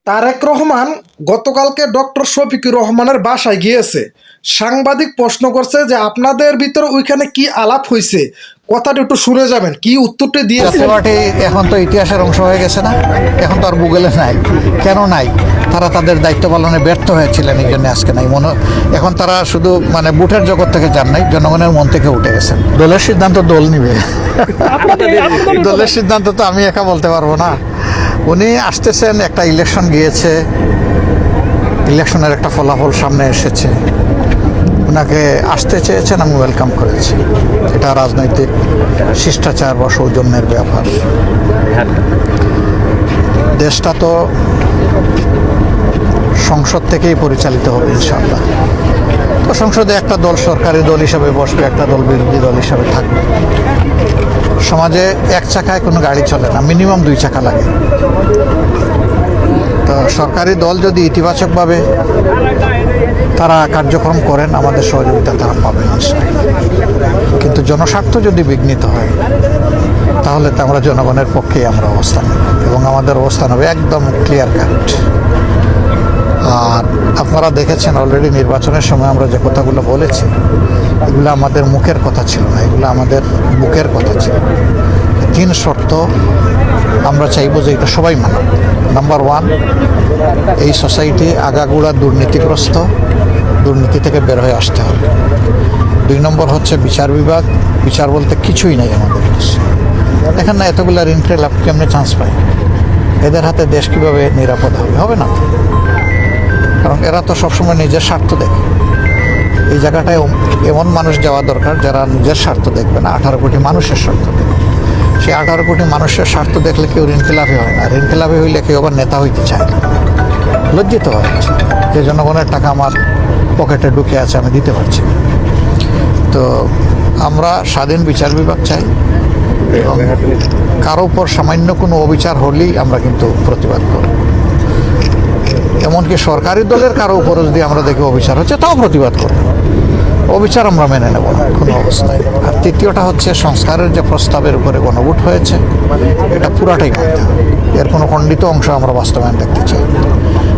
তারেক রহমান গতকালকে ডক্টর শফিকুর রহমানের বাসায় গিয়েছে। সাংবাদিক প্রশ্ন করছে যে আপনাদের ভিতরে ওইখানে কি আলাপ হয়েছে, কথাটা একটু শুনে যাবেন কি উত্তরটা দিয়েছে। জাতীয়পার্টি এখন তো ইতিহাসের অংশ হয়ে গেছে না, এখন তো আর গুগলে নাই। কেন নাই? তারা তাদের দায়িত্ব পালনে ব্যর্থ হয়েছিলেন, এই জন্য আজকে নাই। এখন তারা শুধু বুটের জগৎ থেকে যান নাই, জনগণের মন থেকে উঠে গেছেন। দলের সিদ্ধান্ত দল নিবে, দলের সিদ্ধান্ত তো আমি একা বলতে পারবো না। উনি আসতেছেন, একটা ইলেকশন গিয়েছে, ইলেকশনের একটা ফলাফল সামনে এসেছে, ওনাকে আসতে চেয়েছেন, আমি ওয়েলকাম করেছি। এটা রাজনৈতিক শিষ্টাচার বা সৌজন্যের ব্যাপার। দেশটা তো সংসদ থেকেই পরিচালিত হবে ইনশাআল্লাহ। তো সংসদে একটা দল সরকারি দল হিসাবে বসবে, একটা দল বিরোধী দল হিসাবে থাকবে। সমাজে এক চাকায় কোনো গাড়ি চলে না, মিনিমাম 2 চাকা লাগে। তো সরকারি দল যদি ইতিবাচকভাবে তারা কার্যক্রম করেন, আমাদের সহযোগিতা তারা পাবেন কিন্তু জনস্বার্থ যদি বিঘ্নিত হয়, তাহলে তো আমরা জনগণের পক্ষেই আমরা অবস্থান নেব এবং আমাদের অবস্থান হবে একদম ক্লিয়ার কাট। আর আপনারা দেখেছেন অলরেডি নির্বাচনের সময় আমরা যে কথাগুলো বলেছি, এগুলো আমাদের মুখের কথা ছিল না, এগুলো আমাদের বুকের কথা ছিল। 3 শর্ত আমরা চাইব যে এটা সবাই মানব। নাম্বার 1, এই সোসাইটি আগাগোড়া দুর্নীতিগ্রস্ত, দুর্নীতি থেকে বের হয়ে আসতে হবে। 2 নম্বর হচ্ছে বিচার বিভাগ, বিচার বলতে কিছুই নেই আমাদের দেশে। দেখেন না এতগুলো ঋণ লাভ কেমনি চান্স পায়, এদের হাতে দেশ কীভাবে নিরাপদ হবে? হবে না, কারণ এরা তো সবসময় নিজের স্বার্থ দেখে। এই জায়গাটায় এমন মানুষ যাওয়া দরকার যারা নিজের স্বার্থ দেখবে না, 18 কোটি মানুষের স্বার্থ দেখবে। সেই 18 কোটি মানুষের স্বার্থ দেখলে কেউ ঋণখেলাপি হয় না, ঋণখেলাপি হইলে কেউ আবার নেতা হইতে চায় না, লজ্জিত হয় যে জনগণের টাকা আমার পকেটে ঢুকে আছে, আমি দিতে পারছি না। তো আমরা স্বাধীন বিচার বিভাগ চাই এবং কারো উপর সামান্য কোনো অবিচার হলেই আমরা কিন্তু প্রতিবাদ করব। এমনকি সরকারি দলের কারো উপর যদি আমরা দেখি অবিচার হচ্ছে, তাও প্রতিবাদ করব। অবিচার আমরা মেনে নেব না কোনো অবস্থায়। আর তৃতীয়টা হচ্ছে সংস্কারের যে প্রস্তাবের উপরে গণভোট হয়েছে, এটা পুরাটাই মানতে হবে, এর কোনো খণ্ডিত অংশ আমরা বাস্তবায়ন দেখতে চাই।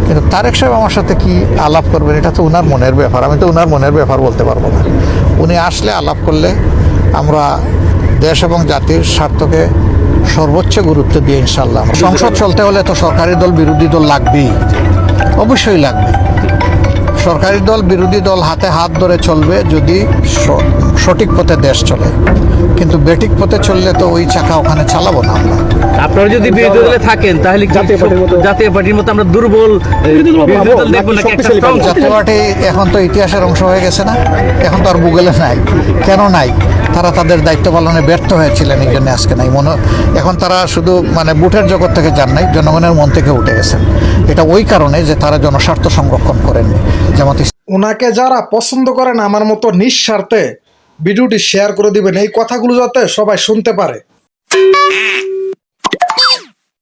কিন্তু তারেক সাহেব আমার সাথে কি আলাপ করবেন, এটা তো ওনার মনের ব্যাপার, আমি তো ওনার মনের ব্যাপার বলতে পারবো না। উনি আসলে আলাপ করলে আমরা দেশ এবং জাতির স্বার্থকে সর্বোচ্চ গুরুত্ব দিয়ে ইনশাল্লাহ। সংসদ চলতে হলে তো সরকারি দল বিরোধী দল লাগবেই, অবশ্যই লাগবে। সরকারি দল বিরোধী দল হাতে হাত ধরে চলবে যদি সঠিক পথে দেশ চলে, কিন্তু বেঠিক পথে চললে তো ওই চাকা ওখানে চালাবো না আমরা। আপনারা যদি বিরোধী দলে থাকেন তাহলে জাতীয় পার্টির মতো আমরা দুর্বল বিরোধী দল দেখবো নাকি? জাতীয় পার্টি এখন তো ইতিহাসের অংশ হয়ে গেছে না, এখন তো আর গুগলে নাই। কেন নাই? তারা তাদের দায়িত্ব পালনে ব্যর্থ হয়েছিলেন, এই জন্য আজকে নাই। এখন তারা শুধু বুটের জগৎ থেকে যান নাই, জনগণের মন থেকে উঠে গেছেন। এটা ওই কারণে যে তারা জনস্বার্থ সংরক্ষণ করেননি। যেমন ওনাকে যারা পছন্দ করেন আমার মতো নিঃস্বার্থে ভিডিওটি শেয়ার করে দিবেন, এই কথাগুলো যাতে সবাই শুনতে পারে।